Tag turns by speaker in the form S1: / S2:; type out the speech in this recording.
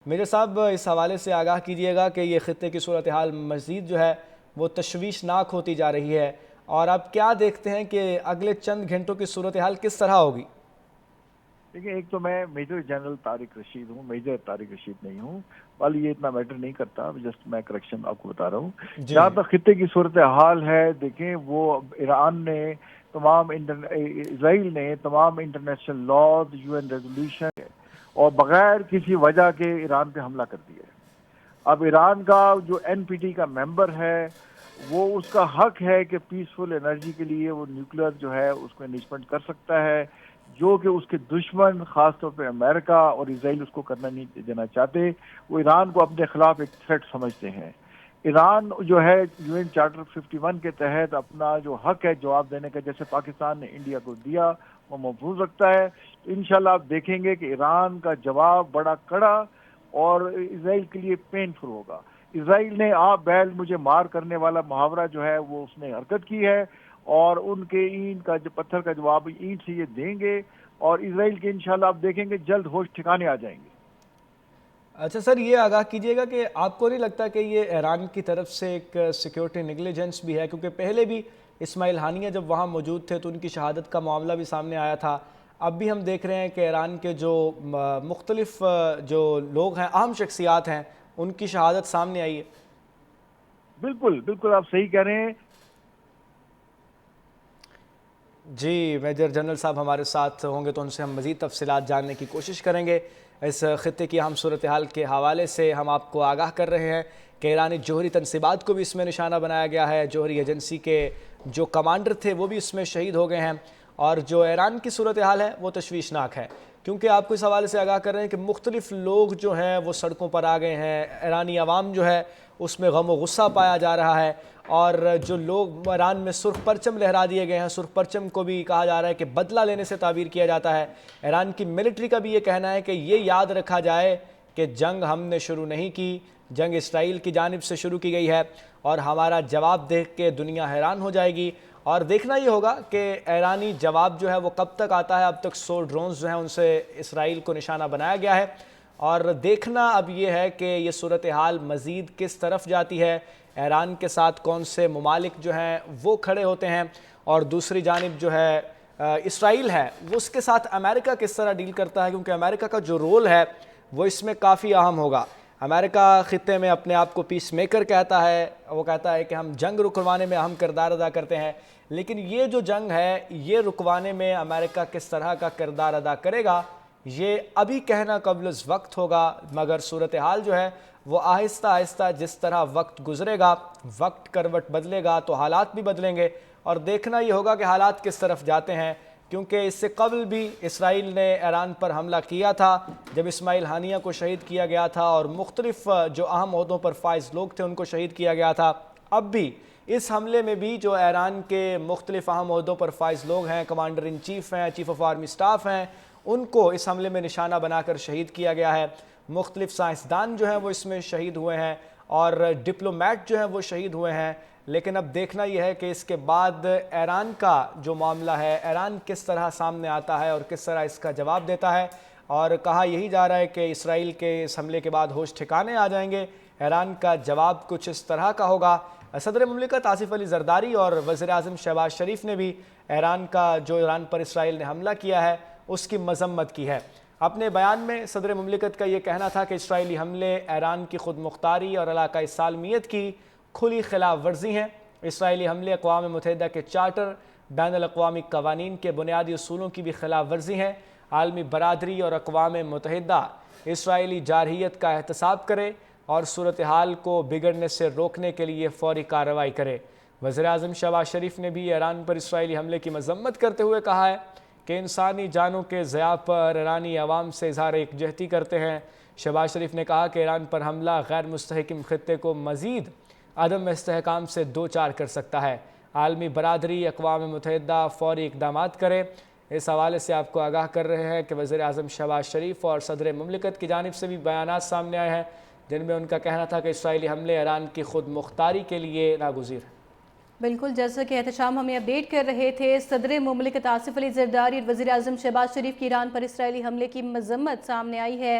S1: میرے صاحب اس حوالے سے آگاہ کیجیے گا کہ یہ خطے کی صورتحال مزید جو ہے وہ تشویشناک ہوتی جا رہی ہے، اور آپ کیا دیکھتے ہیں کہ اگلے چند گھنٹوں کی صورتحال کس طرح ہوگی؟
S2: دیکھیں، ایک تو میں میجر جنرل طارق رشید ہوں، میجر طارق رشید نہیں ہوں، والی یہ اتنا میٹر نہیں کرتا، جسٹ میں کریکشن آپ کو بتا رہا ہوں۔
S1: جی
S2: جہاں
S1: جی
S2: تک خطے کی صورتحال ہے، دیکھیں وہ ایران نے اسرائیل نے تمام انٹرنیشنل لاز، یو این ریزولوشن اور بغیر کسی وجہ کے ایران پہ حملہ کر دیا ہے۔ اب ایران کا جو این پی ٹی کا ممبر ہے، وہ اس کا حق ہے کہ پیسفل انرجی کے لیے وہ نیوکلیر جو ہے اس کو انیچمنٹ کر سکتا ہے، جو کہ اس کے دشمن خاص طور پہ امریکہ اور اسرائیل اس کو کرنا نہیں دینا چاہتے۔ وہ ایران کو اپنے خلاف ایک تھریٹ سمجھتے ہیں۔ ایران جو ہے یو این چارٹر 51 کے تحت اپنا جو حق ہے جواب دینے کا، جیسے پاکستان نے انڈیا کو دیا، وہ محفوظ رکھتا ہے۔ تو انشاءاللہ آپ دیکھیں گے کہ ایران کا جواب بڑا کڑا اور اسرائیل کے لیے پینفل ہوگا۔ اسرائیل نے آپ بیل مجھے مار کرنے والا محاورہ جو ہے وہ اس نے حرکت کی ہے، اور ان کے اینٹ کا جو پتھر کا جواب اینٹ سے یہ دیں گے، اور اسرائیل کے انشاءاللہ آپ دیکھیں گے جلد ہوش ٹھکانے آ جائیں گے۔
S1: اچھا سر، یہ آگاہ کیجیے گا کہ آپ کو نہیں لگتا کہ یہ ایران کی طرف سے ایک سیکیورٹی نیگلیجنس بھی ہے؟ کیونکہ پہلے بھی اسماعیل ہانیہ جب وہاں موجود تھے تو ان کی شہادت کا معاملہ بھی سامنے آیا تھا۔ اب بھی ہم دیکھ رہے ہیں کہ ایران کے جو مختلف جو لوگ ہیں، اہم شخصیات ہیں، ان کی شہادت سامنے آئی ہے۔
S2: بالکل بالکل آپ صحیح کہہ رہے ہیں۔
S1: جی، میجر جنرل صاحب ہمارے ساتھ ہوں گے تو ان سے ہم مزید تفصیلات جاننے کی کوشش کریں گے۔ اس خطے کی اہم صورتحال کے حوالے سے ہم آپ کو آگاہ کر رہے ہیں کہ ایرانی جوہری تنصیبات کو بھی اس میں نشانہ بنایا گیا ہے۔ جوہری ایجنسی کے جو کمانڈر تھے وہ بھی اس میں شہید ہو گئے ہیں، اور جو ایران کی صورتحال ہے وہ تشویشناک ہے، کیونکہ آپ کو اس حوالے سے آگاہ کر رہے ہیں کہ مختلف لوگ جو ہیں وہ سڑکوں پر آ گئے ہیں۔ ایرانی عوام جو ہے اس میں غم و غصہ پایا جا رہا ہے، اور جو لوگ ایران میں سرخ پرچم لہرا دیے گئے ہیں، سرخ پرچم کو بھی کہا جا رہا ہے کہ بدلہ لینے سے تعبیر کیا جاتا ہے۔ ایران کی ملٹری کا بھی یہ کہنا ہے کہ یہ یاد رکھا جائے کہ جنگ ہم نے شروع نہیں کی، جنگ اسرائیل کی جانب سے شروع کی گئی ہے، اور ہمارا جواب دیکھ کے دنیا حیران ہو جائے گی۔ اور دیکھنا یہ ہوگا کہ ایرانی جواب جو ہے وہ کب تک آتا ہے۔ اب تک 100 ڈرونز جو ہیں ان سے اسرائیل کو نشانہ بنایا گیا ہے، اور دیکھنا اب یہ ہے کہ یہ صورتحال مزید کس طرف جاتی ہے، ایران کے ساتھ کون سے ممالک جو ہیں وہ کھڑے ہوتے ہیں، اور دوسری جانب جو ہے اسرائیل ہے وہ اس کے ساتھ امریکہ کس طرح ڈیل کرتا ہے، کیونکہ امریکہ کا جو رول ہے وہ اس میں کافی اہم ہوگا۔ امریکہ خطے میں اپنے آپ کو پیس میکر کہتا ہے، وہ کہتا ہے کہ ہم جنگ رکوانے میں اہم کردار ادا کرتے ہیں، لیکن یہ جو جنگ ہے یہ رکوانے میں امریکہ کس طرح کا کردار ادا کرے گا یہ ابھی کہنا قبل از وقت ہوگا، مگر صورتحال جو ہے وہ آہستہ آہستہ جس طرح وقت گزرے گا، وقت کروٹ بدلے گا تو حالات بھی بدلیں گے، اور دیکھنا یہ ہوگا کہ حالات کس طرف جاتے ہیں۔ کیونکہ اس سے قبل بھی اسرائیل نے ایران پر حملہ کیا تھا جب اسماعیل ہانیہ کو شہید کیا گیا تھا، اور مختلف جو اہم عہدوں پر فائز لوگ تھے ان کو شہید کیا گیا تھا۔ اب بھی اس حملے میں بھی جو ایران کے مختلف اہم عہدوں پر فائز لوگ ہیں، کمانڈر ان چیف ہیں، چیف آف آرمی سٹاف ہیں، ان کو اس حملے میں نشانہ بنا کر شہید کیا گیا ہے۔ مختلف سائنسدان جو ہیں وہ اس میں شہید ہوئے ہیں، اور ڈپلومیٹ جو ہیں وہ شہید ہوئے ہیں۔ لیکن اب دیکھنا یہ ہے کہ اس کے بعد ایران کا جو معاملہ ہے، ایران کس طرح سامنے آتا ہے اور کس طرح اس کا جواب دیتا ہے، اور کہا یہی جا رہا ہے کہ اسرائیل کے اس حملے کے بعد ہوش ٹھکانے آ جائیں گے، ایران کا جواب کچھ اس طرح کا ہوگا۔ صدر مملکت آصف علی زرداری اور وزیر اعظم شہباز شریف نے بھی ایران پر اسرائیل نے حملہ کیا ہے اس کی مذمت کی ہے۔ اپنے بیان میں صدر مملکت کا یہ کہنا تھا کہ اسرائیلی حملے ایران کی خود مختاری اور علاقائی سالمیت کی کھلی خلاف ورزی ہیں۔ اسرائیلی حملے اقوام متحدہ کے چارٹر، بین الاقوامی قوانین کے بنیادی اصولوں کی بھی خلاف ورزی ہیں۔ عالمی برادری اور اقوام متحدہ اسرائیلی جارحیت کا احتساب کرے اور صورتحال کو بگڑنے سے روکنے کے لیے فوری کارروائی کرے۔ وزیر اعظم شہباز شریف نے بھی ایران پر اسرائیلی حملے کی مذمت کرتے ہوئے کہا ہے کہ انسانی جانوں کے ضیاع پر ایرانی عوام سے اظہار یکجہتی کرتے ہیں۔ شہباز شریف نے کہا کہ ایران پر حملہ غیر مستحکم خطے کو مزید عدم استحکام سے دوچار کر سکتا ہے۔ عالمی برادری، اقوام متحدہ فوری اقدامات کرے۔ اس حوالے سے آپ کو آگاہ کر رہے ہیں کہ وزیر اعظم شہباز شریف اور صدر مملکت کی جانب سے بھی بیانات سامنے آئے ہیں جن میں ان کا کہنا تھا کہ اسرائیلی حملے ایران کی خود مختاری کے لیے ناگزیر ہیں۔
S3: بالکل، جیسا کہ احتشام ہمیں اپڈیٹ کر رہے تھے، صدر مملکت آصف علی زرداری اور وزیر اعظم شہباز شریف کی ایران پر اسرائیلی حملے کی مذمت سامنے آئی ہے۔